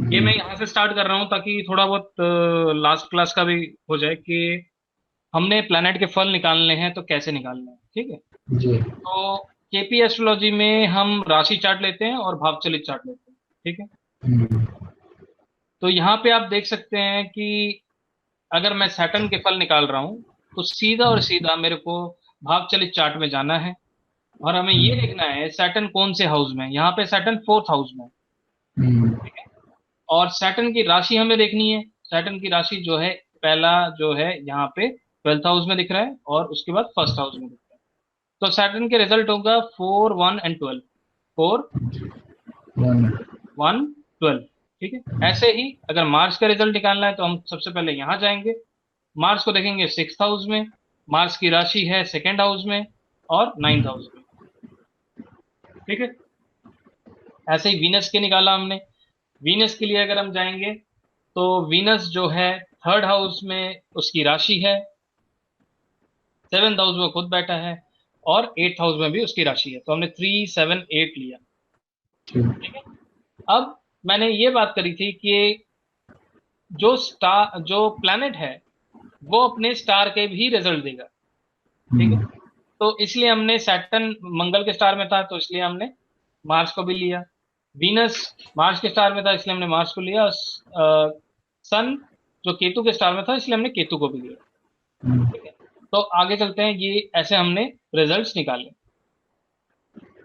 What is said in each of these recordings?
ये जी। मैं यहाँ से स्टार्ट कर रहा हूँ ताकि थोड़ा बहुत लास्ट क्लास का भी हो जाए कि हमने प्लैनेट के फल निकालने हैं तो कैसे निकालने हैं, ठीक है। जी। तो केपी एस्ट्रोलॉजी में हम राशि चार्ट लेते हैं और भाव चलित चार्ट लेते हैं, ठीक है। हम्म। तो यहाँ पे आप देख सकते हैं कि अगर मैं सैटर्न के फल निकाल रहा हूँ तो सीधा और सीधा मेरे को भाव चलित चार्ट में जाना है और हमें ये हम्म। देखना है सैटर्न कौन से हाउस में है। यहाँ पे सैटर्न फोर्थ हाउस में है, हम्म। ठीक है। और सैटर्न की राशि हमें देखनी है। सैटर्न की राशि जो है, पहला जो है यहाँ पे ट्वेल्थ हाउस में दिख रहा है और उसके बाद फर्स्ट हाउस में दिख रहा है। तो सैटर्न के रिजल्ट होगा 4, 1 एंड 12। वन।4, 1, 12, ठीक है। ऐसे ही अगर मार्स का रिजल्ट निकालना है तो हम सबसे पहले यहाँ जाएंगे, मार्स को देखेंगे सिक्स हाउस में। मार्स की राशि है सेकेंड हाउस में और नाइन्थ हाउस में, ठीक है। ऐसे ही वीनस के निकाला हमने। वीनस के लिए अगर हम जाएंगे तो वीनस जो है थर्ड हाउस में उसकी राशि है, सेवेंथ हाउस में खुद बैठा है और एट्थ हाउस में भी उसकी राशि है। तो हमने 3, 7, 8 लिया, ठीक। ठीक है। अब मैंने ये बात करी थी कि जो स्टार जो प्लैनेट है वो अपने स्टार के भी रिजल्ट देगा, ठीक है। हम्म। तो इसलिए हमने सैटर्न मंगल के स्टार में था तो इसलिए हमने मार्स को भी लिया। वीनस मार्स के स्टार में था इसलिए हमने मार्स को लिया। सन जो केतु के स्टार में था इसलिए हमने केतु को भी लिया, हम्म। ठीक है। तो आगे चलते हैं, ये ऐसे हमने रिजल्ट्स निकाले।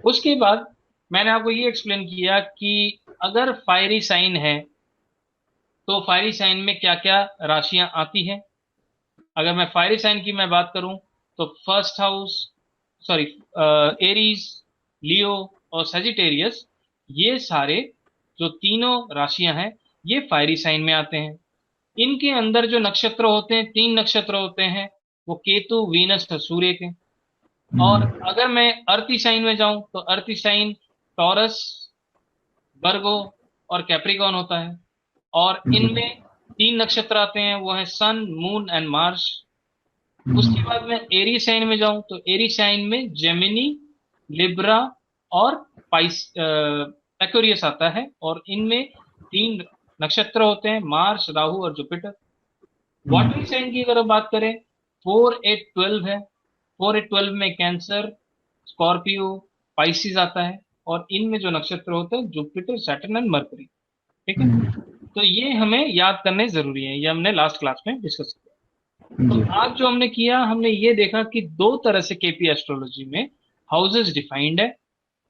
उसके बाद मैंने आपको ये एक्सप्लेन किया कि अगर फायरी साइन है तो फायरी साइन में क्या क्या राशियां आती हैं। अगर मैं फायरी साइन की मैं बात करूं तो फर्स्ट हाउस, सॉरी, एरीज, लियो और सेजिटेरियस, ये सारे जो तीनों राशियां हैं ये फायरी साइन में आते हैं। इनके अंदर जो नक्षत्र होते हैं, तीन नक्षत्र होते हैं, वो केतु, वीनस और सूर्य के। और हम्म। अगर मैं अर्थी साइन में जाऊं तो अर्थी साइन टॉरस, वर्गो और कैप्रिकॉन होता है। और जी। इनमें तीन नक्षत्र आते हैं, वो है सन, मून एंड मार्स। उसके हम्म। बाद मैं एरी साइन में जाऊं तो एरी साइन में जेमिनी, लिब्रा और पाइस एक्वेरियस आता है। और इनमें तीन नक्षत्र होते हैं, मार्स, राहु और जुपिटर। वाटरी हम्म। साइन की अगर हम बात करें, 4, 8, 12 है। 4, 8, 12 में कैंसर, स्कॉर्पियो, पाइसिस आता है। और इनमें जो नक्षत्र होते हैं जुपिटर, सैटर्न एंड मरकरी, ठीक है। हम्म। तो ये हमें याद करने जरूरी है, ये हमने लास्ट क्लास में डिस्कस किया। तो जी। आज जो हमने किया, हमने ये देखा कि दो तरह से केपी एस्ट्रोलॉजी में हाउसेस डिफाइंड है।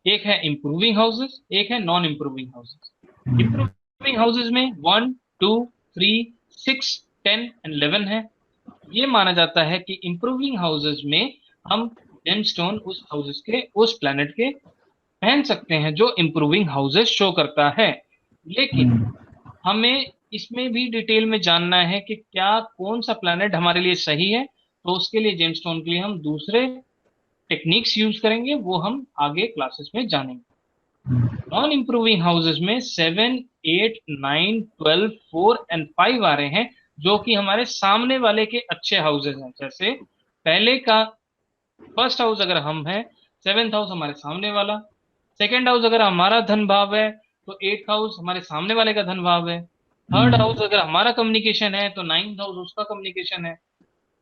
एक है इंप्रूविंग हाउसेस, एक है नॉन इंप्रूविंग हाउसेस। हम्म। इंप्रूविंग हाउसेस में 1, 2, 3, 6, 10 एंड 11 है। ये माना जाता है कि इंप्रूविंग हाउसेस में हम जेमस्टोन उस हाउसेस के, उस प्लैनेट के पहन सकते हैं जो इंप्रूविंग हाउसेस शो करता है। लेकिन हम्म। हमें इसमें भी डिटेल में जानना है कि क्या कौन सा प्लैनेट हमारे लिए सही है। तो उसके लिए जेमस्टोन के लिए हम दूसरे टेक्निक्स यूज करेंगे, वो हम आगे क्लासेस में जानेंगे। नॉन इंप्रूविंग हाउसेस में 7, 8, 9, 12, 4 एंड 5 आ रहे हैं, जो कि हमारे सामने वाले के अच्छे हाउसेस हैं। जैसे पहले का फर्स्ट हाउस अगर हम हैं, सेवेंथ हाउस हमारे सामने वाला। सेकेंड हाउस अगर हमारा धन भाव है तो एट्थ हाउस हमारे सामने वाले का धन भाव है। थर्ड हम्म। हाउस अगर हमारा कम्युनिकेशन है तो नाइन्थ हाउस उसका कम्युनिकेशन है।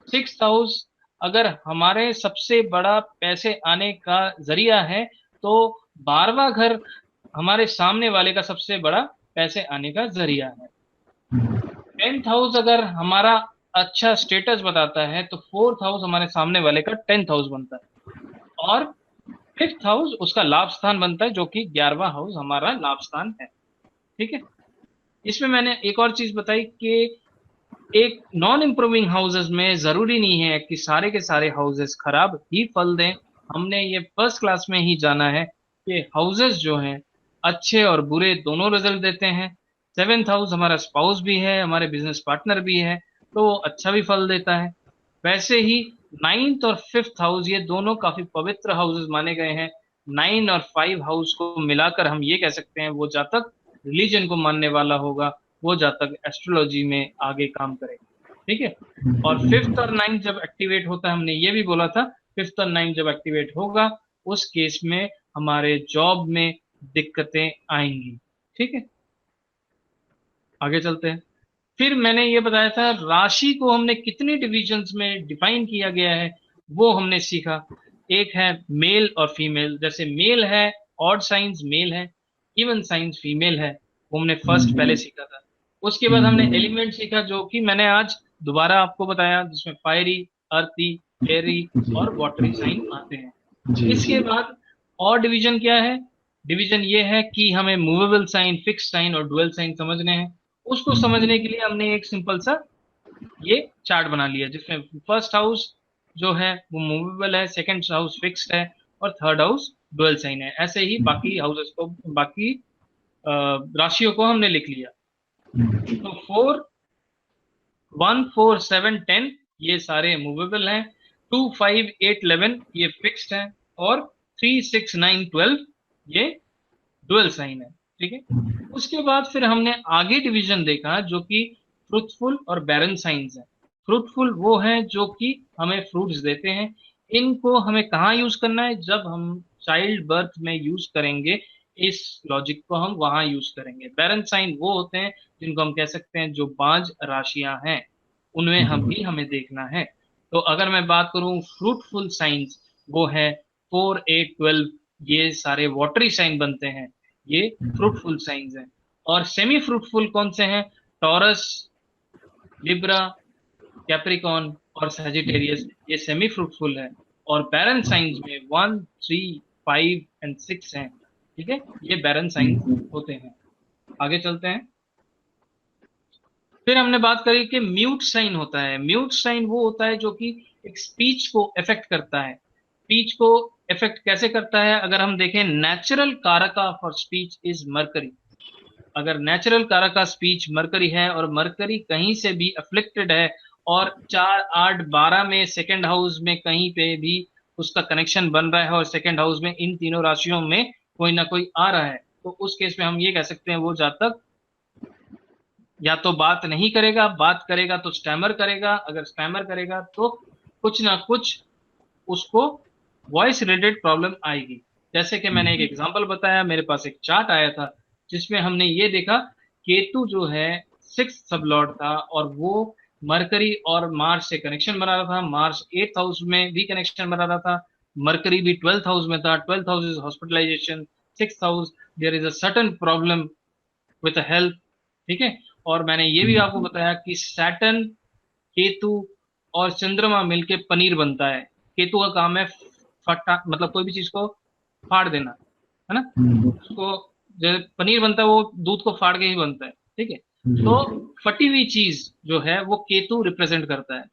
सिक्स्थ हाउस अगर हमारे सबसे बड़ा पैसे आने का जरिया है तो 12वां घर हमारे सामने वाले का सबसे बड़ा पैसे आने का जरिया है। टेंथ हाउस अगर हमारा अच्छा स्टेटस बताता है तो फोर्थ हाउस हमारे सामने वाले का टेंथ हाउस बनता है। और फिफ्थ हाउस उसका लाभ स्थान बनता है, जो कि 11वां हाउस हमारा लाभ स्थान है, ठीक है। इसमें मैंने एक और चीज बताई कि एक नॉन इम्प्रूविंग हाउसेस में जरूरी नहीं है कि सारे के सारे हाउसेस खराब ही फल दें। हमने ये फर्स्ट क्लास में ही जाना है कि हाउसेस जो हैं अच्छे और बुरे दोनों रिजल्ट देते हैं। सेवेंथ हाउस हमारा स्पाउस भी है, हमारे बिजनेस पार्टनर भी है, तो वो अच्छा भी फल देता है। वैसे ही नाइन्थ और फिफ्थ हाउस ये दोनों काफी पवित्र हाउसेस माने गए हैं। 9 और 5 हाउस को मिलाकर हम ये कह सकते हैं वो जातक रिलीजन को मानने वाला होगा, वो जातक एस्ट्रोलॉजी में आगे काम करेगा, ठीक है। और फिफ्थ और नाइन्थ जब एक्टिवेट होता है, हमने ये भी बोला था, फिफ्थ और नाइन्थ जब एक्टिवेट होगा उस केस में हमारे जॉब में दिक्कतें आएंगी, ठीक है। आगे चलते हैं। फिर मैंने ये बताया था राशि को हमने कितने डिविजन्स में डिफाइन किया गया है, वो हमने सीखा। एक है मेल और फीमेल, जैसे मेल है ऑड साइंस मेल है, इवन साइंस फीमेल है, वो हमने फर्स्ट पहले सीखा था। उसके बाद हमने एलिमेंट सीखा जो कि मैंने आज दोबारा आपको बताया, जिसमें फायरी, अर्थी, एयरी जी और वाटरी जी साइन आते हैं। जी इसके जी। बाद और डिवीजन क्या है, डिवीजन ये है कि हमें मूवेबल साइन, फिक्स साइन और डुअल साइन समझने हैं। उसको समझने के लिए हमने एक सिंपल सा ये चार्ट बना लिया, जिसमें फर्स्ट हाउस जो है वो मूवेबल है, सेकंड हाउस फिक्स्ड है और थर्ड हाउस डुअल साइन है। ऐसे ही बाकी हाउसेस को, बाकी राशियों को हमने लिख लिया। तो 4, 1, 4, 7, 10 ये सारे मूवेबल हैं, 2, 5, 8, 11 ये फिक्स्ड हैं और 3, 6, 9, 12 ये डुअल साइन है। ठीक है। उसके बाद फिर हमने आगे डिवीजन देखा जो कि फ्रूटफुल और बैरन साइंस है। फ्रूटफुल वो है जो कि हमें फ्रूट्स देते हैं। इनको हमें कहाँ यूज करना है, जब हम चाइल्ड बर्थ में यूज करेंगे, इस लॉजिक को हम वहां यूज करेंगे। बैरन साइन वो होते हैं जिनको हम कह सकते हैं जो बांझ राशियां हैं, उनमें हम भी हमें देखना है। तो अगर मैं बात करूं फ्रूटफुल साइंस, वो है 4, 8, 12 ये सारे वाटरी साइन बनते हैं, ये फ्रूटफुल साइंस हैं। और सेमी फ्रूटफुल कौन से हैं, टॉरस, लिब्रा, कैप्रिकॉन और सजिटेरियस, ये सेमी फ्रूटफुल है। और बैरन साइंस में 1, 3, 5 एंड 6 हैं। ठीक है, ये बैरन साइंस होते हैं। आगे चलते हैं। फिर हमने बात करी कि म्यूट साइन होता है। म्यूट साइन वो होता है जो कि एक स्पीच को इफेक्ट करता है। स्पीच को इफेक्ट कैसे करता है, अगर हम देखें, नेचुरल कारका फॉर स्पीच इज मरकरी। अगर नेचुरल कारक का स्पीच मरकरी है और मरकरी कहीं से भी अफ्लिक्टेड है और 4, 8, 12 में सेकंड हाउस में कहीं पे भी उसका कनेक्शन बन रहा है और सेकंड हाउस में इन तीनों राशियों में कोई ना कोई आ रहा है, तो उस केस में हम ये कह सकते हैं वो जातक या तो बात नहीं करेगा, बात करेगा तो स्टैमर करेगा, अगर स्टैमर करेगा तो कुछ ना कुछ उसको वॉइस रिलेटेड प्रॉब्लम आएगी। जैसे कि मैंने एक एग्जांपल बताया, मेरे पास एक चार्ट आया था जिसमें हमने ये देखा, केतु जो है 6th सब लॉर्ड था और वो मरकरी और मार्स से कनेक्शन बना रहा था। मार्स 8th हाउस में भी कनेक्शन बना रहा था, मरकरी भी 12th हाउस में था। 12th house is hospitalisation, 6th house there is a certain problem with health. ठीक है। और मैंने ये भी आपको बताया कि सैटर्न, केतु और चंद्रमा मिलके पनीर बनता है। केतु का काम है फटा, मतलब कोई भी चीज को फाड़ देना, है ना। उसको जो पनीर बनता है वो दूध को फाड़ के ही बनता है। ठीक है। जी तो फटी हुई चीज जो है वो केतु रिप्रेजेंट करता है।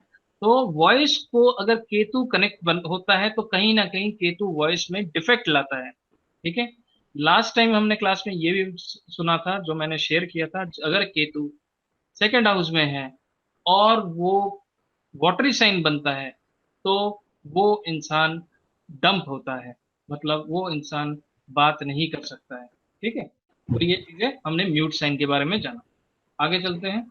तो वॉइस को अगर केतु कनेक्ट होता है तो कहीं ना कहीं केतु वॉइस में डिफेक्ट लाता है। ठीक है। लास्ट टाइम हमने क्लास में ये भी सुना था, जो मैंने शेयर किया था, अगर केतु सेकंड हाउस में है और वो वाटरी साइन बनता है तो वो इंसान डंप होता है, मतलब वो इंसान बात नहीं कर सकता है। ठीक है। तो ये चीजें हमने म्यूट साइन के बारे में जाना। आगे चलते हैं।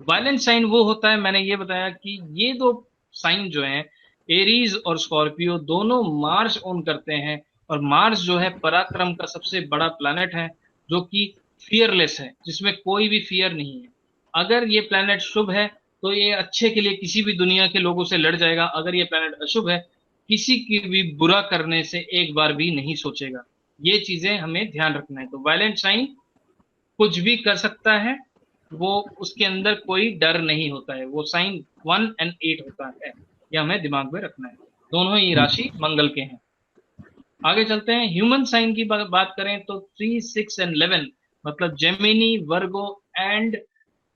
वायलेंट साइन वो होता है, मैंने ये बताया कि ये दो साइन जो हैं, एरीज और स्कॉर्पियो, दोनों मार्स ओन करते हैं। और मार्स जो है पराक्रम का सबसे बड़ा प्लैनेट है, जो कि फियरलेस है, जिसमें कोई भी फियर नहीं है। अगर ये प्लैनेट शुभ है तो ये अच्छे के लिए किसी भी दुनिया के लोगों से लड़ जाएगा, अगर ये प्लैनेट अशुभ है किसी की भी बुरा करने से एक बार भी नहीं सोचेगा। ये चीजें हमें ध्यान रखना है। तो वायलेंट साइन कुछ भी कर सकता है, वो उसके अंदर कोई डर नहीं होता है, वो साइन 1 और 8 होता है। ये हमें दिमाग में रखना है। दोनों ही राशि मंगल के हैं। आगे चलते हैं। ह्यूमन साइन की बात करें तो 3, 6 एंड 11, मतलब जेमिनी, वर्गो एंड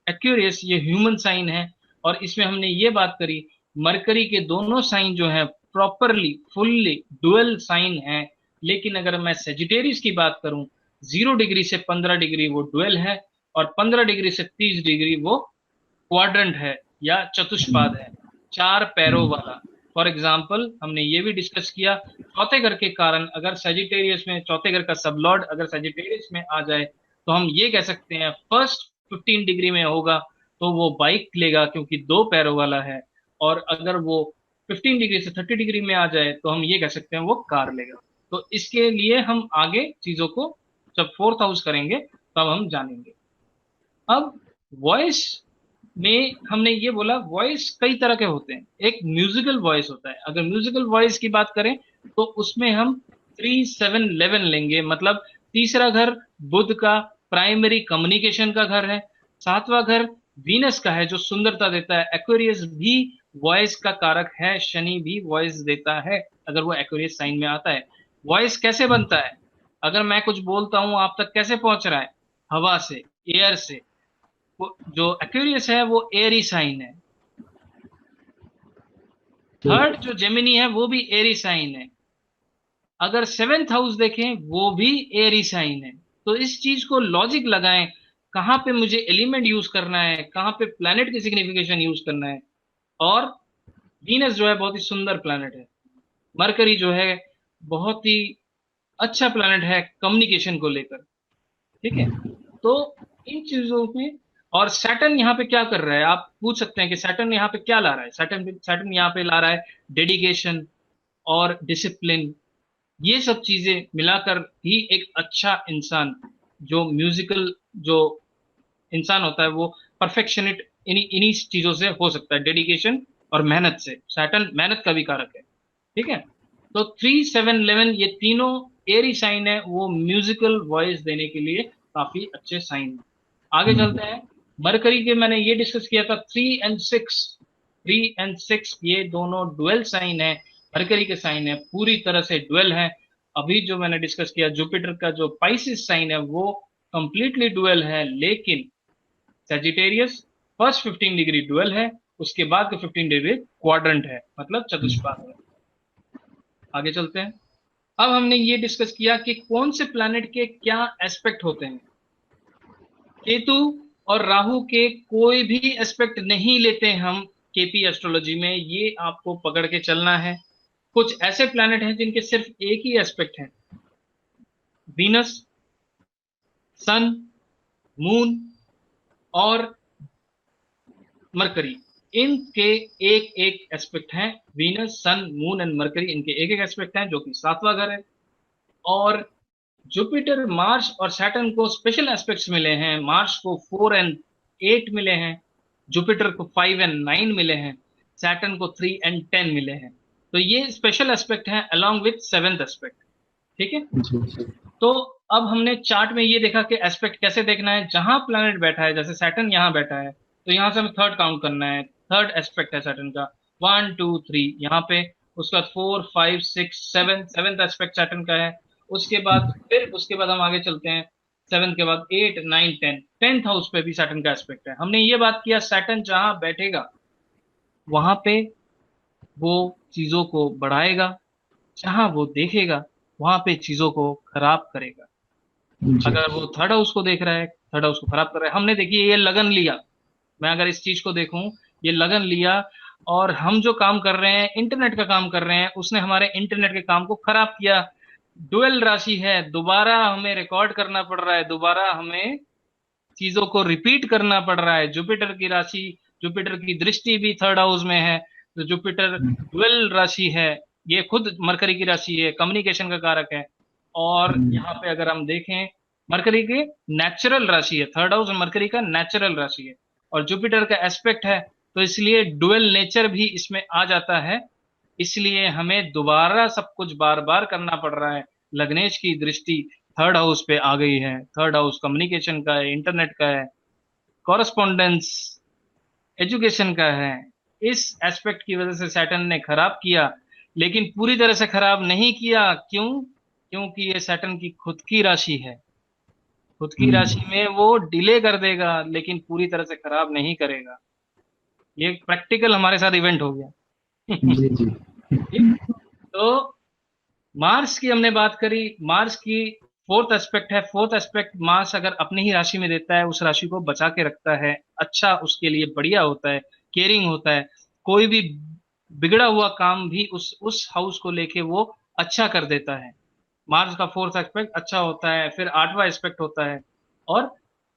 एक्यूरियस, ये ह्यूमन साइन है। और इसमें हमने ये बात करी, मरकरी के दोनों साइन जो है प्रॉपरली फुल्ली डुअल साइन है। लेकिन अगर मैं सेजिटेरियस की बात करूं, 0 डिग्री से 15 डिग्री वो डुअल है और 15 डिग्री से 30 डिग्री वो क्वाड्रेंट है या चतुष्पाद है, 4 पैरों वाला। फॉर एग्जाम्पल हमने ये भी डिस्कस किया, चौथे घर के कारण अगर सेजिटेरियस में चौथे घर का सबलॉर्ड अगर सेजिटेरियस में आ जाए तो हम ये कह सकते हैं फर्स्ट 15 डिग्री में होगा तो वो बाइक लेगा क्योंकि 2 पैरों वाला है। और अगर वो 15 डिग्री से 30 डिग्री में आ जाए तो हम ये कह सकते हैं वो कार लेगा। तो इसके लिए हम आगे चीजों को जब फोर्थ हाउस करेंगे तब हम जानेंगे। अब वॉइस में हमने ये बोला वॉइस कई तरह के होते हैं। एक म्यूजिकल वॉइस होता है। अगर म्यूजिकल वॉइस की बात करें तो उसमें हम 3 7 11 लेंगे, मतलब तीसरा घर बुध का प्राइमरी कम्युनिकेशन का घर है। सातवां घर वीनस का है जो सुंदरता देता है। एक्वेरियस भी वॉइस का कारक है, शनि भी वॉइस देता है अगर वो एक्वेरियस साइन में आता है। वॉइस कैसे बनता है? अगर मैं कुछ बोलता हूं आप तक कैसे पहुंच रहा है? हवा से, एयर से। वो जो एक्वेरियस है वो एरी साइन है। ठीक। थर्ड जो जेमिनी है वो भी एरी साइन है। अगर सेवेंथ हाउस देखें वो भी एरी साइन है। तो इस चीज को लॉजिक लगाएं, कहाँ पे मुझे एलिमेंट यूज करना है, कहाँ पे प्लैनेट की सिग्निफिकेशन यूज करना है। और वीनस जो है बहुत ही सुंदर प्लैनेट है। मरकरी जो है बहुत ही अच्छा प्लैनेट है कम्युनिकेशन को लेकर। ठीक है। तो इन चीजों में, और सैटर्न यहाँ पे क्या कर रहा है आप पूछ सकते हैं कि सैटर्न यहाँ पे क्या ला रहा है। सैटर्न यहाँ पे ला रहा है डेडिकेशन और डिसिप्लिन। ये सब चीजें मिलाकर ही एक अच्छा इंसान, जो म्यूजिकल जो इंसान होता है वो परफेक्शनिट इन्हीं इन्हीं चीजों से हो सकता है, डेडिकेशन और मेहनत से। सैटर्न मेहनत का भी कारक है। ठीक है। तो 3 7 11 ये तीनों एरी साइन है, वो म्यूजिकल वॉइस देने के लिए काफी अच्छे साइन है। आगे चलते हैं। मरकरी के मैंने ये डिस्कस किया था 3 and 6। 3 and 6 ये दोनों डुअल साइन है, मरकरी के साइन है, पूरी तरह से डुअल है। अभी जो मैंने डिस्कस किया जुपिटर का जो पाइसिस साइन है वो कंप्लीटली डुअल है, लेकिन सेजिटेरियस फर्स्ट 15 डिग्री डुअल है, उसके बाद के 15 डिग्री क्वाड्रेंट है, मतलब चतुष्पाद है। आगे चलते हैं। अब हमने ये डिस्कस किया कि कौन से प्लैनेट के क्या एस्पेक्ट होते हैं। केतु और राहु के कोई भी एस्पेक्ट नहीं लेते हम केपी एस्ट्रोलॉजी में, ये आपको पकड़ के चलना है। कुछ ऐसे प्लैनेट हैं जिनके सिर्फ एक ही एस्पेक्ट है। वीनस, सन, मून और मरकरी, इनके एक एक एस्पेक्ट हैं। Venus, Sun, Moon and Mercury, इनके एक एक एस्पेक्ट हैं जो कि सातवां घर है। और जुपिटर, मार्स और सैटर्न को स्पेशल एस्पेक्ट्स मिले हैं। मार्स को 4 and 8 मिले हैं, जुपिटर को 5 and 9 मिले हैं, सैटर्न को 3 and 10 मिले हैं। तो ये स्पेशल एस्पेक्ट हैं अलोंग विथ सेवेंथ एस्पेक्ट। ठीक है। जी जी। तो अब हमने चार्ट में ये देखा कि एस्पेक्ट कैसे देखना है। जहां प्लैनेट बैठा है, जैसे सैटर्न यहाँ बैठा है तो यहाँ से हमें थर्ड काउंट करना है। थर्ड एस्पेक्ट है सैटर्न का, 1 2 3 यहाँ पे। उसका 4 5 6 7, सेवेंथ एस्पेक्ट सैटर्न का है। उसके बाद हम आगे चलते हैं। सेवेंथ के बाद 8 9 10, टेंथ हाउस पे भी सैटर्न का एस्पेक्ट है। हमने ये बात किया सैटर्न जहां बैठेगा वहां पे वो चीजों को बढ़ाएगा, जहां वो देखेगा वहां पे चीजों को खराब करेगा। जी अगर वो थर्ड हाउस को देख रहा है, थर्ड हाउस को खराब कर रहा है। हमने देखिए ये लगन लिया, मैं अगर इस चीज को देखूं, ये लगन लिया और हम जो काम कर रहे हैं इंटरनेट का काम कर रहे हैं, उसने हमारे इंटरनेट के काम को खराब किया। डुअल राशि है, दोबारा हमें रिकॉर्ड करना पड़ रहा है, दोबारा हमें चीजों को रिपीट करना पड़ रहा है। जुपिटर की राशि, जुपिटर की दृष्टि भी थर्ड हाउस में है, तो जुपिटर डुअल राशि है। ये खुद मरकरी की राशि है, कम्युनिकेशन का कारक है। और यहाँ पे अगर हम देखें, मरकरी की नेचुरल राशि है, थर्ड हाउस मरकरी का नेचुरल राशि है और जुपिटर का एस्पेक्ट है, तो इसलिए डुअल नेचर भी इसमें आ जाता है। इसलिए हमें दोबारा सब कुछ बार बार करना पड़ रहा है। लग्नेश की दृष्टि थर्ड हाउस पे आ गई है। थर्ड हाउस कम्युनिकेशन का है, इंटरनेट का है, कॉरस्पॉन्डेंस, एजुकेशन का है। इस एस्पेक्ट की वजह से सैटर्न ने खराब किया, लेकिन पूरी तरह से खराब नहीं किया। क्यों? क्योंकि ये सैटर्न की खुद की राशि है। खुद की राशि में वो डिले कर देगा लेकिन पूरी तरह से खराब नहीं करेगा। ये प्रैक्टिकल हमारे साथ इवेंट हो गया। जी जी। ठीक। तो मार्स की हमने बात करी। मार्स की फोर्थ एस्पेक्ट है। फोर्थ एस्पेक्ट मार्स अगर अपनी ही राशि में देता है, उस राशि को बचा के रखता है, अच्छा उसके लिए बढ़िया होता है, केयरिंग होता है। कोई भी बिगड़ा हुआ काम भी उस हाउस को लेके वो अच्छा कर देता है। मार्स का फोर्थ एस्पेक्ट अच्छा होता है, फिर आठवां एस्पेक्ट होता है, और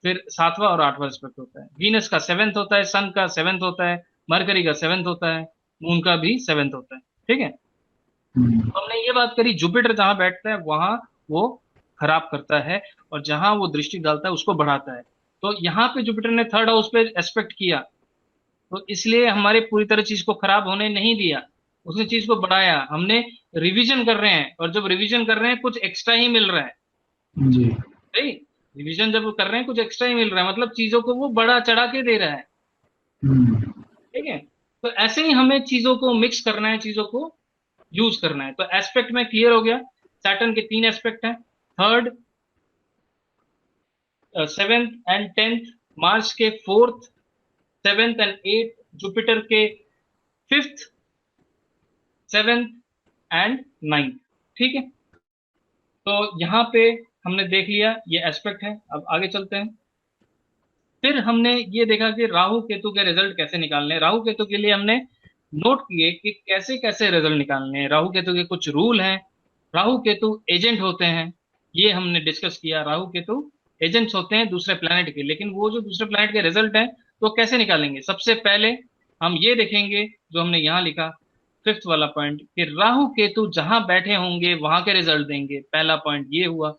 फिर सातवां और आठवां एस्पेक्ट होता है। वीनस का सेवेंथ होता है, सन का सेवेंथ होता है, मरकरी का सेवेंथ होता है, मून का भी सेवेंथ होता है। ठीक है। तो हमने ये बात करी जुपिटर जहां बैठता है वहां वो खराब करता है, और जहां वो दृष्टि डालता है उसको बढ़ाता है। तो यहाँ पे जुपिटर ने थर्ड हाउस पे एस्पेक्ट किया, तो इसलिए हमारे पूरी तरह चीज को खराब होने नहीं दिया, उसने चीज को बढ़ाया। हमने रिवीजन कर रहे हैं, और जब रिवीजन कर रहे हैं कुछ एक्स्ट्रा ही मिल रहा है। जी। सही, रिवीजन जब कर रहे हैं कुछ एक्स्ट्रा ही मिल रहा है, मतलब चीजों को वो बढ़ा चढ़ा के दे रहा है। हम्म। ठीक है, तो ऐसे ही हमें चीजों को मिक्स करना है, चीजों को यूज करना है। तो एस्पेक्ट में क्लियर हो गया, सैटर्न के 3 एस्पेक्ट हैं, third, seventh and tenth, Mars के fourth, seventh and eight, Jupiter के फिफ्थ, सेवेंथ एंड नाइन्थ। ठीक है, तो यहाँ पे हमने देख लिया ये एस्पेक्ट है। अब आगे चलते हैं। फिर हमने ये देखा कि राहु केतु के रिजल्ट कैसे निकालने हैं। राहु केतु के लिए हमने नोट किए कि कैसे कैसे रिजल्ट निकालने हैं। राहु केतु के कुछ रूल हैं। राहु केतु एजेंट होते हैं, ये हमने डिस्कस किया। राहु केतु एजेंट्स होते हैं दूसरे प्लैनेट के, लेकिन वो जो दूसरे प्लैनेट के रिजल्ट हैं तो कैसे निकालेंगे। सबसे पहले हम ये देखेंगे जो हमने यहाँ लिखा, फिफ्थ वाला पॉइंट, कि राहु केतु जहां बैठे होंगे वहां के रिजल्ट देंगे। पहला पॉइंट ये हुआ।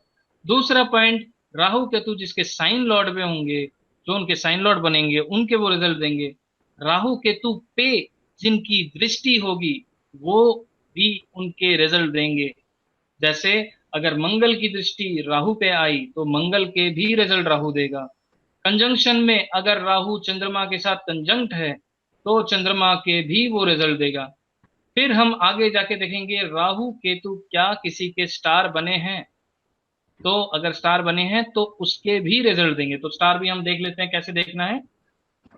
दूसरा पॉइंट, राहु केतु जिसके साइन लॉर्ड में होंगे, जो उनके साइन लॉर्ड बनेंगे, उनके वो रिजल्ट देंगे। राहु केतु पे जिनकी दृष्टि होगी वो भी उनके रिजल्ट देंगे। जैसे अगर मंगल की दृष्टि राहु पे आई तो मंगल के भी रिजल्ट राहु देगा। कंजंक्शन में अगर राहु चंद्रमा के साथ कंजंक्ट है तो चंद्रमा के भी वो रिजल्ट देगा। फिर हम आगे जाके देखेंगे राहु केतु क्या किसी के स्टार बने हैं, तो अगर स्टार बने हैं तो उसके भी रिजल्ट देंगे। तो स्टार भी हम देख लेते हैं कैसे देखना है।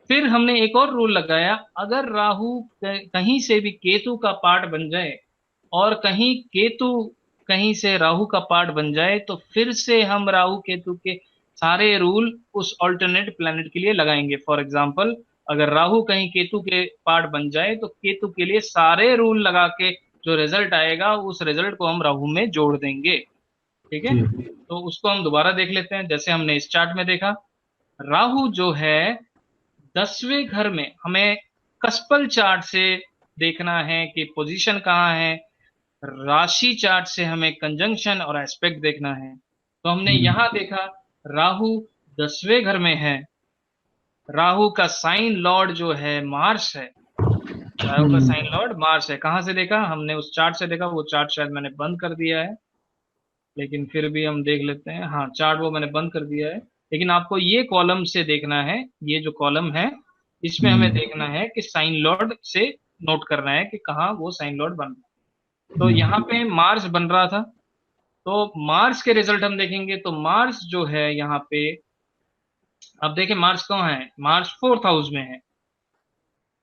फिर हमने एक और रूल लगाया, अगर राहु कहीं से भी केतु का पार्ट बन जाए और कहीं केतु कहीं से राहु का पार्ट बन जाए तो फिर से हम राहु केतु के सारे रूल उस ऑल्टरनेट प्लैनेट के लिए लगाएंगे। फॉर एग्जाम्पल, अगर राहु कहीं केतु के पार्ट बन जाए तो केतु के लिए सारे रूल लगा के जो रिजल्ट आएगा उस रिजल्ट को हम राहु में जोड़ देंगे। ठीक है, जी। तो उसको हम दोबारा देख लेते हैं। जैसे हमने इस चार्ट में देखा, राहु जो है 10वें घर में, हमें कस्पल चार्ट से देखना है कि पोजीशन कहाँ है। राशि चार्ट से हमें कंजंक्शन और एस्पेक्ट देखना है। तो हमने यहां देखा राहु 10वें घर में है। राहु का साइन लॉर्ड जो है मार्स है। राहु का साइन लॉर्ड मार्स है। कहां से देखा हमने, उस चार्ट से देखा। वो चार्ट शायद मैंने बंद कर दिया है, लेकिन फिर भी हम देख लेते हैं। हाँ, चार्ट वो मैंने बंद कर दिया है, लेकिन आपको ये कॉलम से देखना है। ये जो कॉलम है इसमें हमें देखना है कि साइन लॉर्ड से नोट करना है कि कहाँ वो साइन लॉर्ड बन रहा है। तो यहाँ पे मार्स बन रहा था, तो मार्स के रिजल्ट हम देखेंगे। तो मार्स जो है यहाँ पे, अब देखें मार्स कहाँ है, मार्स फोर्थ हाउस में है,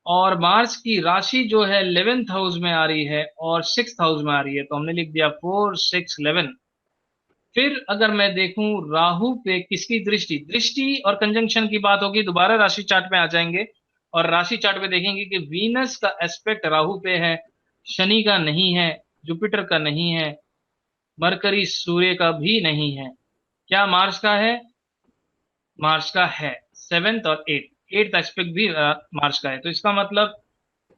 और मार्स की राशि जो है 11th हाउस में आ रही है और 6th हाउस में आ रही है। तो हमने लिख दिया 4, 6, 11। फिर अगर मैं देखूं राहु पे किसकी दृष्टि, दृष्टि और कंजंक्शन की बात होगी, दोबारा राशि चार्ट में आ जाएंगे और राशि चार्ट में देखेंगे कि वीनस का एस्पेक्ट राहु पे है, शनि का नहीं है, जुपिटर का नहीं है, मरकरी सूर्य का भी नहीं है। क्या मार्स का है? मार्स का है। सेवेंथ और एट्थ एस्पेक्ट भी मार्स का है। तो इसका मतलब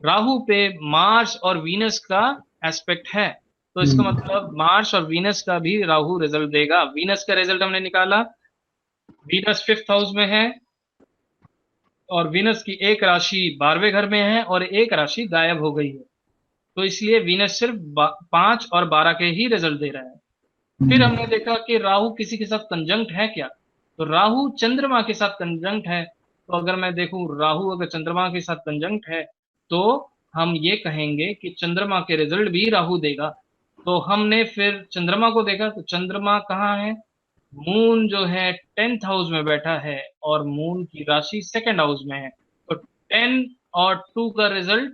राहु पे मार्स और वीनस का एस्पेक्ट है। तो इसका मतलब मार्स और वीनस का भी राहु रिजल्ट देगा। वीनस का रिजल्ट हमने निकाला, वीनस फिफ्थ हाउस में है और वीनस की एक राशि 12वें घर में है और एक राशि गायब हो गई है। तो इसलिए वीनस सिर्फ 5 और 12 के ही रिजल्ट दे रहा है। फिर हमने देखा कि राहु किसी के साथ कंजंक्ट है क्या, तो राहु चंद्रमा के साथ कंजंक्ट है। तो अगर मैं देखूं राहु अगर चंद्रमा के साथ कंजंक्ट है तो हम ये कहेंगे कि चंद्रमा के रिजल्ट भी राहु देगा। तो हमने फिर चंद्रमा को देखा, तो चंद्रमा कहाँ है, मून जो है 10th हाउस में बैठा है और मून की राशि 2nd हाउस में है। तो 10 और 2 का रिजल्ट,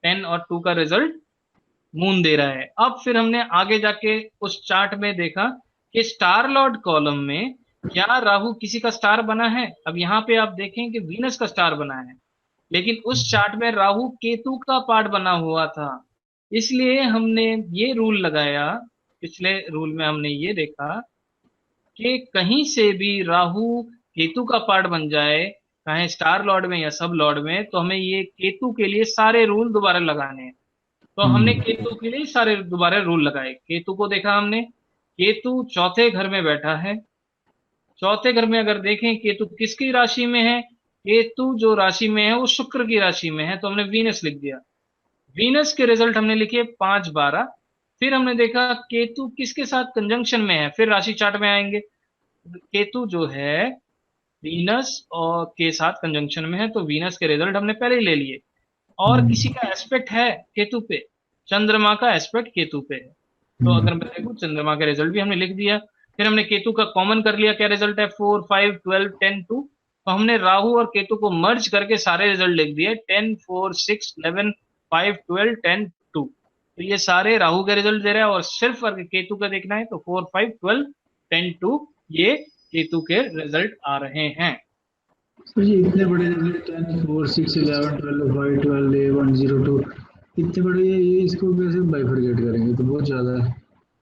10 और 2 का रिजल्ट मून दे रहा है। अब फिर हमने आगे जाके उस चार्ट में देखा कि स्टार लॉर्ड कॉलम में क्या राहु किसी का स्टार बना है। अब यहाँ पे आप देखें कि वीनस का स्टार बना है, लेकिन उस चार्ट में राहु केतु का पार्ट बना हुआ था। इसलिए हमने ये रूल लगाया, पिछले रूल में हमने ये देखा कि कहीं से भी राहु केतु का पार्ट बन जाए, चाहे स्टार लॉर्ड में या सब लॉर्ड में, तो हमें ये केतु के लिए सारे रूल दोबारा लगाने हैं। तो हमने केतु के लिए सारे दोबारा रूल लगाए। केतु को देखा हमने, केतु चौथे घर में बैठा है, चौथे घर में अगर देखें केतु किसकी राशि में है, केतु जो राशि में है वो शुक्र की राशि में है, तो हमने वीनस लिख दिया। वीनस के रिजल्ट हमने लिखे 5 12। फिर हमने देखा केतु किसके साथ कंजंक्शन में है, फिर राशि चार्ट में आएंगे। केतु जो है वीनस और के साथ कंजंक्शन में है, तो वीनस के रिजल्ट हमने पहले ही ले लिए। और किसी का एस्पेक्ट है केतु पे, चंद्रमा का एस्पेक्ट केतु पे है, तो अगर मैं देखूं चंद्रमा का रिजल्ट भी हमने लिख दिया। फिर हमने केतु का कॉमन कर लिया, क्या रिजल्ट है 4 5 12 10 2। तो हमने राहु और केतु को मर्ज करके सारे रिजल्ट लिख दिए, 10 4 6 11 5 12 10 2। तो ये सारे राहु के रिजल्ट दे रहा है, और सिर्फ अगर केतु का देखना है तो 4 5 12 10 2 ये केतु के रिजल्ट आ रहे हैं। सर ये इतने बड़े जैसे 10 4 6 11 12 5 12 11 0 2, इतने बड़े ये इसको कैसे बाइफरकेट करेंगे, तो बहुत ज्यादा है।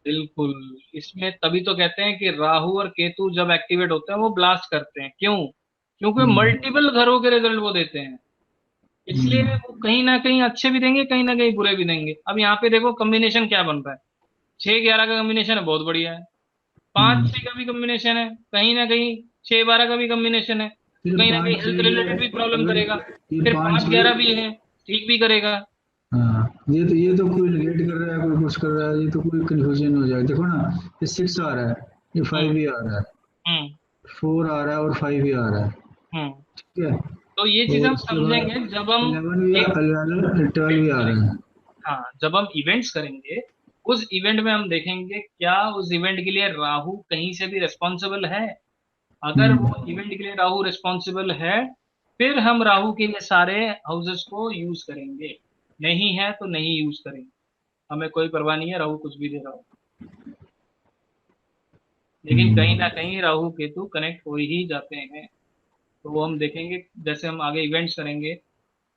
बिल्कुल। इसमें तभी तो कहते हैं कि राहु और केतु जब एक्टिवेट होते हैं वो ब्लास्ट करते हैं, क्यों? क्योंकि हम्म। मल्टीपल घरों के रिजल्ट वो देते हैं, इसलिए हम्म। वो कहीं ना कहीं अच्छे भी देंगे, कहीं ना कहीं बुरे भी देंगे। अब यहाँ पे देखो कॉम्बिनेशन क्या बन रहा है, 6 11 का कॉम्बिनेशन है, बहुत बढ़िया है। 5 6 हम्म। का भी कॉम्बिनेशन है, कहीं ना कहीं 6 12 का भी कॉम्बिनेशन है, तो फिर कहीं ना कहीं पाँच हेल्थ छः जो रिलेटेड है, भी प्रॉब्लम वही करेगा। ये फिर पाँच पाँच छः। ग्यारह भी है, ठीक भी करेगा। हाँ, ये तो कोई निगेट कर रहा है, कोई कुछ कर रहा है, ये तो कोई कंफ्यूजन हो जाएगा। देखो ना, ये 6 आ रहा है, ये हम्म 5 भी आ रहा है, हम्म 4 आ रहा है और 5 भी आ रहा है। हम्म ठीक है। तो ये चीज और हम उसके बाद समझेंगे जब हम 11 भी एक 11 12 भी इवेंट आ रहे करेंगे। हैं। हाँ, जब हम इवेंट्स करेंगे, उस इवेंट में हम देखेंगे क्या उस इवेंट के लिए राहु कहीं से भी रिस्पॉन्सिबल है। अगर वो हम्म। इवेंट के लिए राहु रिस्पॉन्सिबल है, फिर हम राहु के लिए सारे हाउसेस को यूज करेंगे, नहीं है तो नहीं यूज करेंगे, हमें कोई परवाह नहीं है राहु कुछ भी दे रहा हो। लेकिन कहीं ना हम्म। कहीं राहु केतु कनेक्ट हो ही जाते हैं, तो वो हम देखेंगे जैसे हम आगे इवेंट्स करेंगे,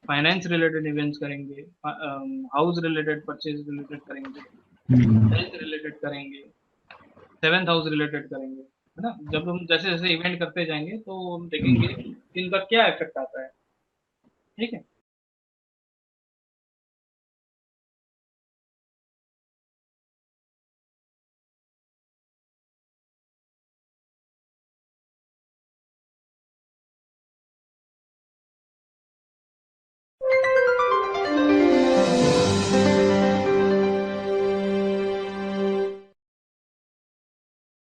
फाइनेंस रिलेटेड इवेंट्स करेंगे, हाउस रिलेटेड परचेज रिलेटेड करेंगे, हम्म। हेल्थ रिलेटेड करेंगे, सेवेंथ हाउस रिलेटेड करेंगे, है ना। जब हम जैसे जैसे इवेंट करते जाएंगे तो हम देखेंगे कि इनका क्या इफेक्ट आता है। ठीक है।